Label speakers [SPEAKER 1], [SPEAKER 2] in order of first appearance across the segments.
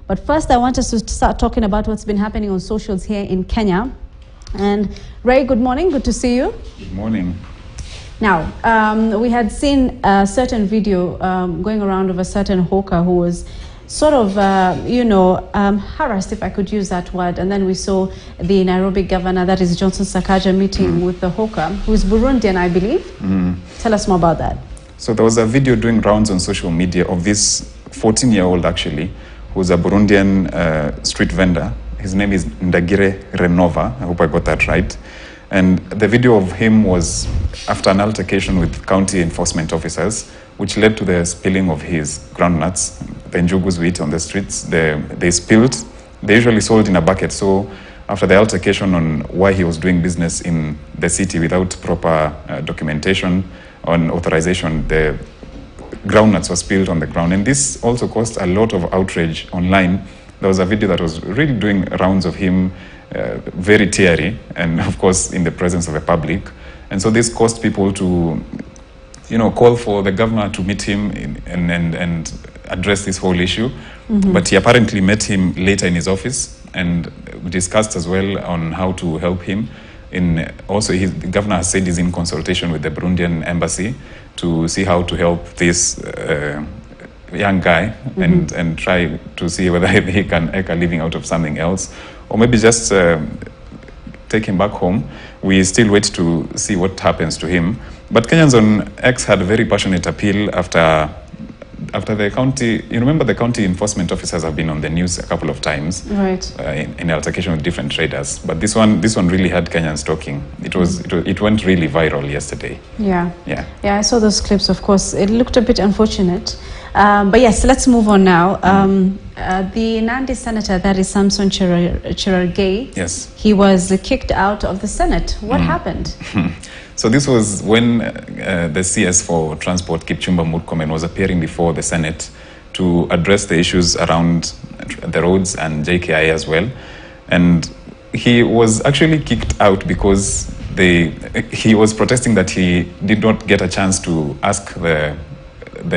[SPEAKER 1] But first, I want us to start talking about what's been happening on socials here in Kenya. And Ray, good morning. Good to see you.
[SPEAKER 2] Good morning.
[SPEAKER 1] Now, we had seen a certain video going around of a certain hawker who was sort of, harassed, if I could use that word. And then we saw the Nairobi governor, that is Johnson Sakaja, meeting with the hawker, who is Burundian, I believe. Tell us more about that.
[SPEAKER 2] So there was a video doing rounds on social media of this 14-year-old, actually, who's a Burundian street vendor. His name is Ndagire Renova. I hope I got that right. And the video of him was after an altercation with county enforcement officers, which led to the spilling of his groundnuts, the njugus we eat on the streets. They spilled. They usually sold in a bucket. So after the altercation on why he was doing business in the city without proper documentation on authorization, the groundnuts were spilled on the ground. And this also caused a lot of outrage online. There was a video that was really doing rounds of him, very teary, and of course in the presence of the public. And so this caused people to, call for the governor to meet him and address this whole issue. But he apparently met him later in his office and discussed as well on how to help him. The governor has said he's in consultation with the Burundian embassy to see how to help this young guy and try to see whether he can make a living out of something else, or maybe just take him back home. We still wait to see what happens to him. But Kenyans on X had a very passionate appeal after the county. You remember the county enforcement officers have been on the news a couple of times,
[SPEAKER 1] right?
[SPEAKER 2] In altercation with different traders. But this one really had Kenyans talking. It went really viral yesterday.
[SPEAKER 1] Yeah. I saw those clips. Of course, it looked a bit unfortunate. But yes, let's move on now. The Nandi senator, that is Samson Cherargei,
[SPEAKER 2] yes,
[SPEAKER 1] he was kicked out of the Senate. What happened?
[SPEAKER 2] So this was when the CS for Transport, Kipchumba Murkomen, was appearing before the Senate to address the issues around the roads and JKI as well. And he was actually kicked out because he was protesting that he did not get a chance to ask the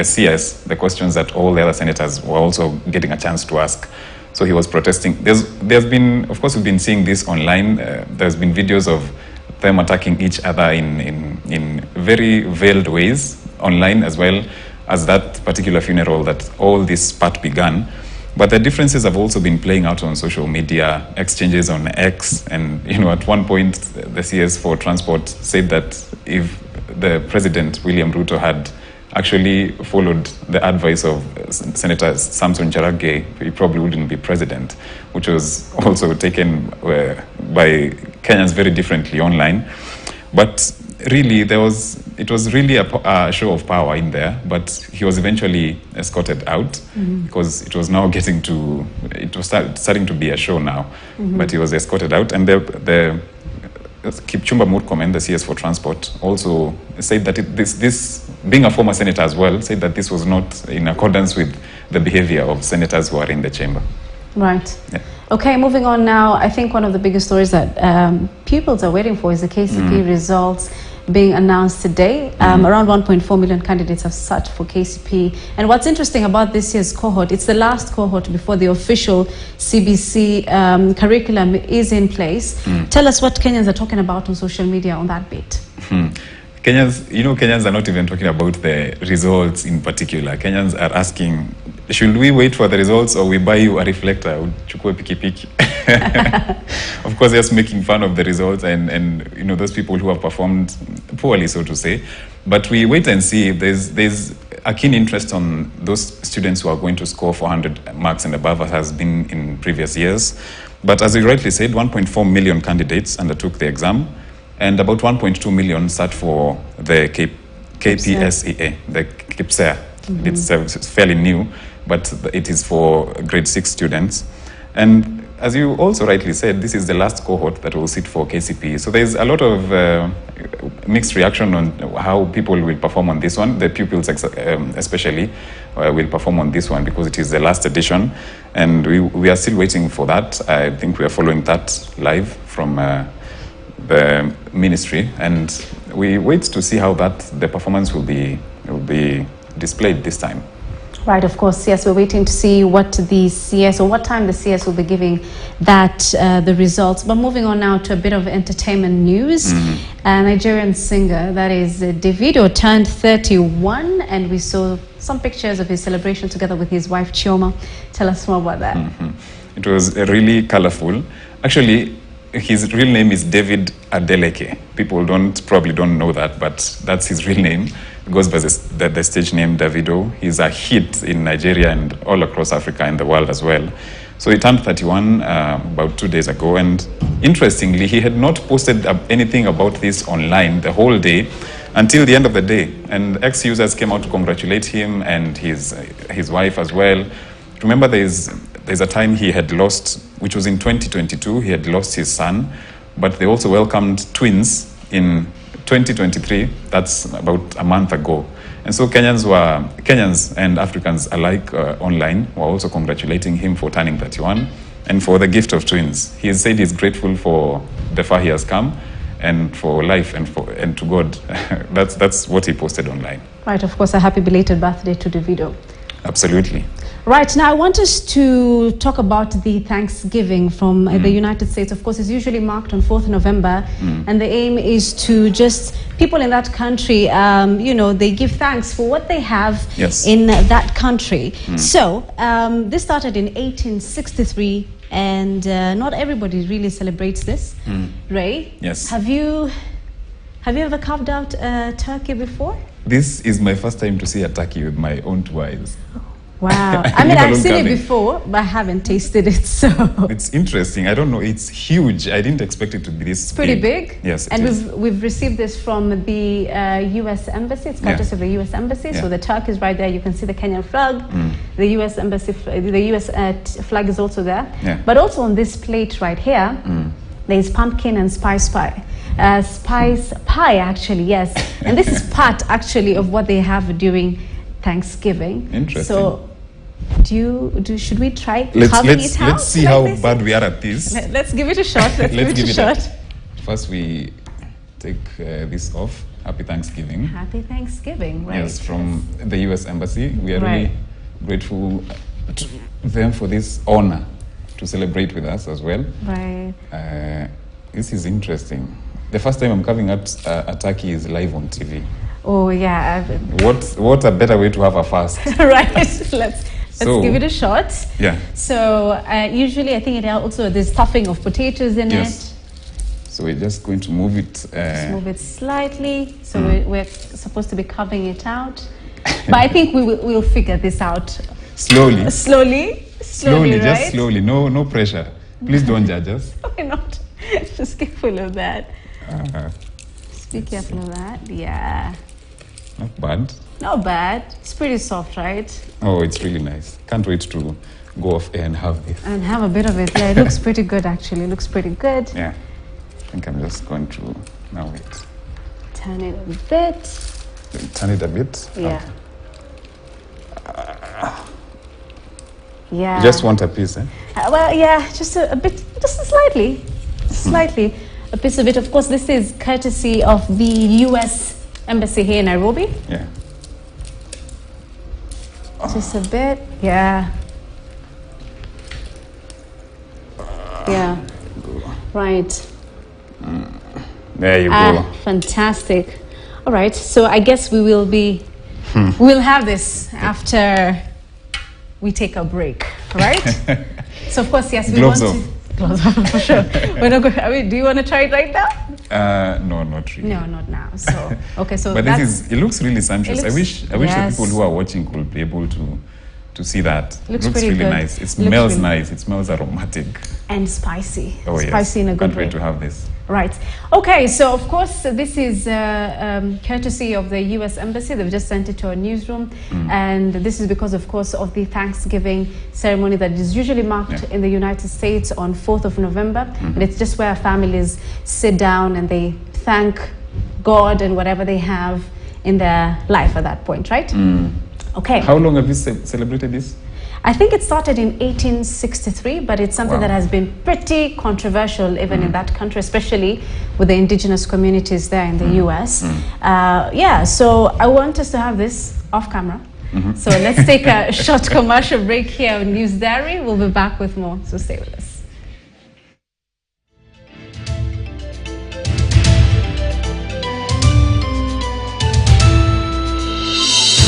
[SPEAKER 2] CS the questions that all the other senators were also getting a chance to ask. So he was protesting. There's been, of course, we've been seeing this online. There's been videos of them attacking each other in very veiled ways online, as well as that particular funeral that all this spat began. But the differences have also been playing out on social media, exchanges on X, and at one point the CS for Transport said that if the President William Ruto had actually followed the advice of Senator Samson Cherargei, he probably wouldn't be president, which was also taken by Kenyans very differently online. But really, it was really a show of power in there, but he was eventually escorted out because it was now starting to be a show now, but he was escorted out. And the Kipchumba Murkomen, the CS for Transport, also said that this being a former senator as well, said that this was not in accordance with the behavior of senators who are in the chamber. Right.
[SPEAKER 1] Yeah. Okay, moving on now. I think one of the biggest stories that pupils are waiting for is the KCP results being announced today. Around 1.4 million candidates have sat for KCP. And what's interesting about this year's cohort, it's the last cohort before the official CBC curriculum is in place. Tell us what Kenyans are talking about on social media on that bit.
[SPEAKER 2] Kenyans are not even talking about the results in particular. Kenyans are asking, should we wait for the results or we buy you a reflector? Uchukue pikipiki. Of course, just making fun of the results and those people who have performed poorly, so to say. But we wait and see. There's a keen interest on those students who are going to score 400 marks and above, as has been in previous years. But as you rightly said, 1.4 million candidates undertook the exam, and about 1.2 million sat for the KPSEA, the KPSEA. It's fairly new, but it is for grade 6 students. And as you also rightly said, this is the last cohort that will sit for KCP. So there's a lot of mixed reaction on how people will perform on this one. The pupils especially will perform on this one because it is the last edition. And we are still waiting for that. I think we are following that live from the ministry. And we wait to see how the performance will be displayed this time.
[SPEAKER 1] Right, of course, yes, we're waiting to see what the CS or what time the CS will be giving that the results. But moving on now to a bit of entertainment news. A Nigerian singer, that is Davido, turned 31, and we saw some pictures of his celebration together with his wife Chioma. Tell us more about that.
[SPEAKER 2] It was really colorful. Actually, his real name is David Adeleke. People probably don't know that, but that's his real name. It goes by the stage name Davido. He's a hit in Nigeria and all across Africa and the world as well. So he turned 31 about 2 days ago, and interestingly, he had not posted anything about this online the whole day until the end of the day. And ex-users came out to congratulate him and his wife as well. Remember, there's a time he had lost, which was in 2022, he had lost his son, but they also welcomed twins in 2023, that's about a month ago. And so Kenyans and Africans alike online were also congratulating him for turning 31 and for the gift of twins. He has said he's grateful for the far he has come and for life and to God. That's what he posted online.
[SPEAKER 1] Right, of course, a happy belated birthday to Davido.
[SPEAKER 2] Absolutely.
[SPEAKER 1] Right, now I want us to talk about the Thanksgiving from the United States. Of course, it's usually marked on 4th November, and the aim is to just, people in that country, you know, they give thanks for what they have in that country. So, this started in 1863, and not everybody really celebrates this. Ray?
[SPEAKER 2] Yes.
[SPEAKER 1] Have you ever carved out a turkey before?
[SPEAKER 2] This is my first time to see a turkey with my own two eyes.
[SPEAKER 1] Wow. I mean, I've seen it before, but I haven't tasted it, so...
[SPEAKER 2] It's interesting. I don't know. It's huge. I didn't expect it to be this
[SPEAKER 1] pretty big.
[SPEAKER 2] Yes,
[SPEAKER 1] and we've received this from the U.S. Embassy. It's courtesy of the U.S. Embassy. So the turkey is right there. You can see the Kenyan flag. The U.S. Embassy, the U.S. flag is also there. But also on this plate right here, there's pumpkin and spice pie. Spice pie, actually, yes. And this is part, actually, of what they have during Thanksgiving.
[SPEAKER 2] Interesting.
[SPEAKER 1] So, should we try carving it out?
[SPEAKER 2] Let's see how bad we are at this.
[SPEAKER 1] Let's give it a shot. Let's give it a shot.
[SPEAKER 2] First, we take this off. Happy Thanksgiving.
[SPEAKER 1] Happy Thanksgiving, right?
[SPEAKER 2] Yes, from the U.S. Embassy. We are really grateful to them for this honor to celebrate with us as well.
[SPEAKER 1] Right.
[SPEAKER 2] This is interesting. The first time I'm carving out a turkey is live on TV.
[SPEAKER 1] Oh yeah.
[SPEAKER 2] What a better way to have a fast.
[SPEAKER 1] Right. Let's give it a shot.
[SPEAKER 2] Yeah.
[SPEAKER 1] So usually I think it also there's stuffing of potatoes in it.
[SPEAKER 2] So we're just going to move it.
[SPEAKER 1] Just move it slightly. So we're supposed to be carving it out, but I think we'll figure this out.
[SPEAKER 2] Slowly.
[SPEAKER 1] Slowly, right?
[SPEAKER 2] Just slowly. No pressure. Please don't judge us.
[SPEAKER 1] Why not? Just careful of that. Just be careful of that. Yeah.
[SPEAKER 2] Not bad.
[SPEAKER 1] Not bad. It's pretty soft, right?
[SPEAKER 2] Oh, it's really nice. Can't wait to go off air and have this.
[SPEAKER 1] And have a bit of it. Yeah, it looks pretty good, actually. It looks pretty good.
[SPEAKER 2] Yeah. I think I'm just going to now wait.
[SPEAKER 1] Turn it a bit.
[SPEAKER 2] Turn it a bit?
[SPEAKER 1] Yeah. Yeah.
[SPEAKER 2] You just want a piece, eh?
[SPEAKER 1] Well, yeah, just a bit, just slightly. Slightly. A piece of it. Of course, this is courtesy of the U.S. Embassy here in Nairobi.
[SPEAKER 2] Yeah.
[SPEAKER 1] Just a bit. Yeah. Yeah. Right.
[SPEAKER 2] There you go.
[SPEAKER 1] Fantastic. All right. So I guess we will be, we'll have this after we take a break, right? So of course, yes, we
[SPEAKER 2] Gloves
[SPEAKER 1] want to. Gloves off, for sure. We're not going. I mean, do you want to try it right now?
[SPEAKER 2] No, not really.
[SPEAKER 1] No, not now. So okay, so
[SPEAKER 2] but it looks really sumptuous. I wish the people who are watching could be able to see that.
[SPEAKER 1] Looks
[SPEAKER 2] really
[SPEAKER 1] good.
[SPEAKER 2] Nice. It smells nice. It smells aromatic.
[SPEAKER 1] And spicy.
[SPEAKER 2] Oh,
[SPEAKER 1] spicy in a good way.
[SPEAKER 2] Can't wait to have this.
[SPEAKER 1] Right. Okay, so of course this is courtesy of the U.S. Embassy. They've just sent it to our newsroom. And this is because, of course, of the Thanksgiving ceremony that is usually marked in the United States on 4th of November. And it's just where families sit down and they thank God and whatever they have in their life at that point, right? Okay.
[SPEAKER 2] How long have you celebrated this?
[SPEAKER 1] I think it started in 1863, but it's something that has been pretty controversial even in that country, especially with the indigenous communities there in the US. Yeah, so I want us to have this off camera So let's take a short commercial break here on News Diary. We'll be back with more, so stay with us.